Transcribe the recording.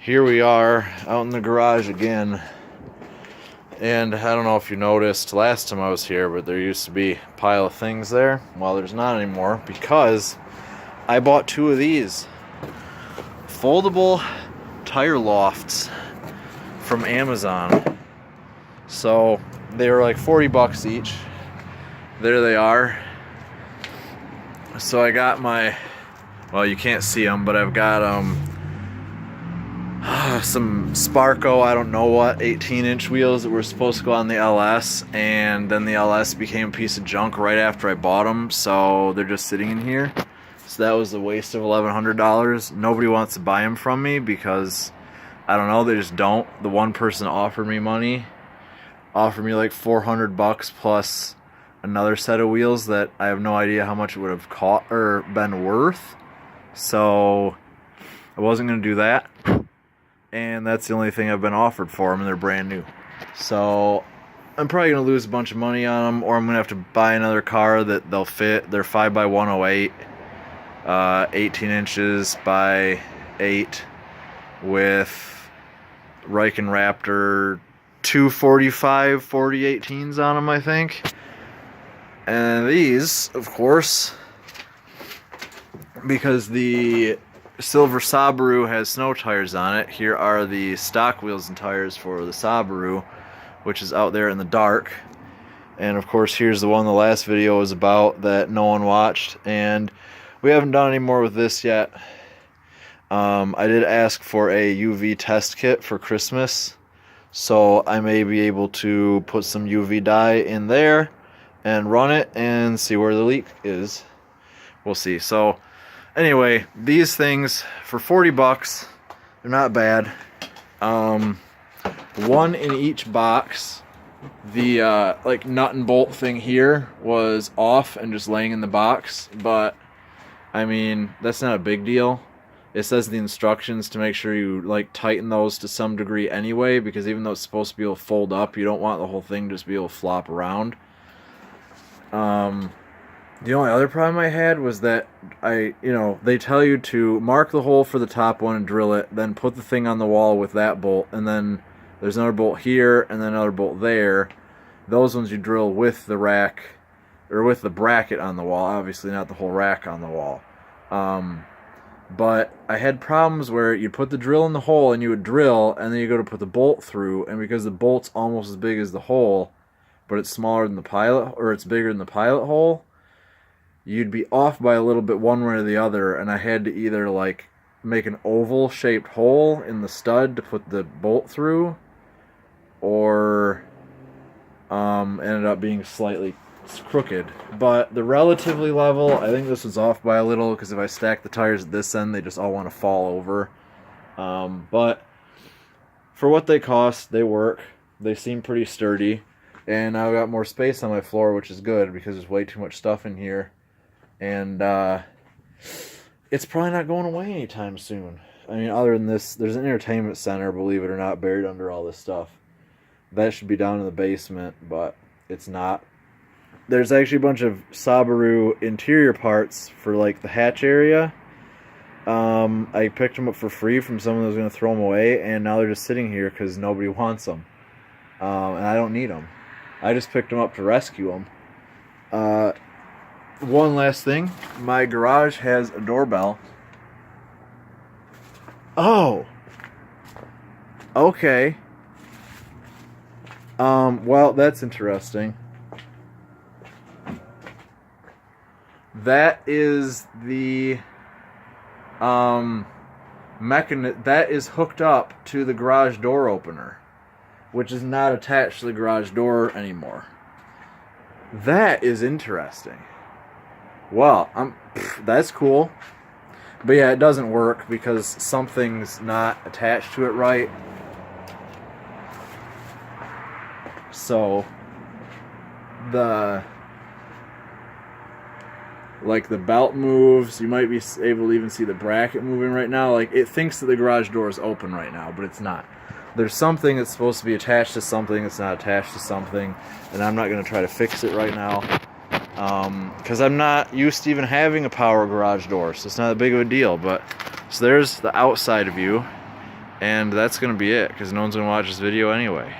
Here we are out in the garage again, and I don't know if you noticed last time I was here, but there used to be a pile of things there. Well, there's not anymore because I bought two of these foldable tire lofts from Amazon. So they were like 40 bucks each. There they are. So I got my, well, you can't see them, but I've got some Sparco, I don't know what, 18-inch wheels that were supposed to go on the LS, and then the LS became a piece of junk right after I bought them, so they're just sitting in here. So that was a waste of $1,100. Nobody wants to buy them from me because, I don't know, they just don't. The one person offered me money, offered me like 400 bucks plus another set of wheels that I have no idea how much it would have cost or been worth. So I wasn't going to do that. And that's the only thing I've been offered for them, and they're brand new. So I'm probably going to lose a bunch of money on them, or I'm going to have to buy another car that they'll fit. They're 5x108, 18 inches by 8 with Riken Raptor 245 4018s on them, I think. And these, of course, because the silver Subaru has snow tires on it, here are the stock wheels and tires for the Subaru, which is out there in the dark. And of course, here's the one the last video was about that no one watched, and we haven't done any more with this yet. I did ask for a UV test kit for Christmas, so I may be able to put some UV dye in there and run it and see where the leak is. We'll see. So anyway, these things for 40 bucks, they're not bad. One in each box. The like nut and bolt thing here was off and just laying in the box, but I mean, that's not a big deal. It says the instructions to make sure you like tighten those to some degree anyway, because even though it's supposed to be able to fold up, you don't want the whole thing just be able to flop around. The only other problem I had was that they tell you to mark the hole for the top one and drill it, then put the thing on the wall with that bolt, and then there's another bolt here and then another bolt there. Those ones you drill with the rack, or with the bracket on the wall, obviously not the whole rack on the wall. But I had problems where you put the drill in the hole and you would drill, and then you go to put the bolt through, and because the bolt's almost as big as the hole, but it's smaller than the pilot, or it's bigger than the pilot hole, you'd be off by a little bit one way or the other, and I had to either like make an oval shaped hole in the stud to put the bolt through, or ended up being slightly crooked. But they're relatively level. I think this was off by a little because if I stack the tires at this end, they just all want to fall over. But for what they cost, they work. They seem pretty sturdy. And I've got more space on my floor, which is good because there's way too much stuff in here. And it's probably not going away anytime soon. I mean, other than this, there's an entertainment center, believe it or not, buried under all this stuff. That should be down in the basement, but it's not. There's actually a bunch of Subaru interior parts for like the hatch area. I picked them up for free from someone that was going to throw them away, and now they're just sitting here because nobody wants them. And I don't need them. I just picked them up to rescue them. One last thing. My garage has a doorbell. Oh! Okay. Well, that's interesting. That is the mechanism that is hooked up to the garage door opener, which is not attached to the garage door anymore. That is interesting. Well, that's cool. But yeah, it doesn't work because something's not attached to it right. So the belt moves. You might be able to even see the bracket moving right now. Like, it thinks that the garage door is open right now, but it's not. There's something that's supposed to be attached to something that's not attached to something, and I'm not going to try to fix it right now because I'm not used to even having a power garage door, so it's not that big of a deal. But so there's the outside view, And that's going to be it, because no one's going to watch this video anyway.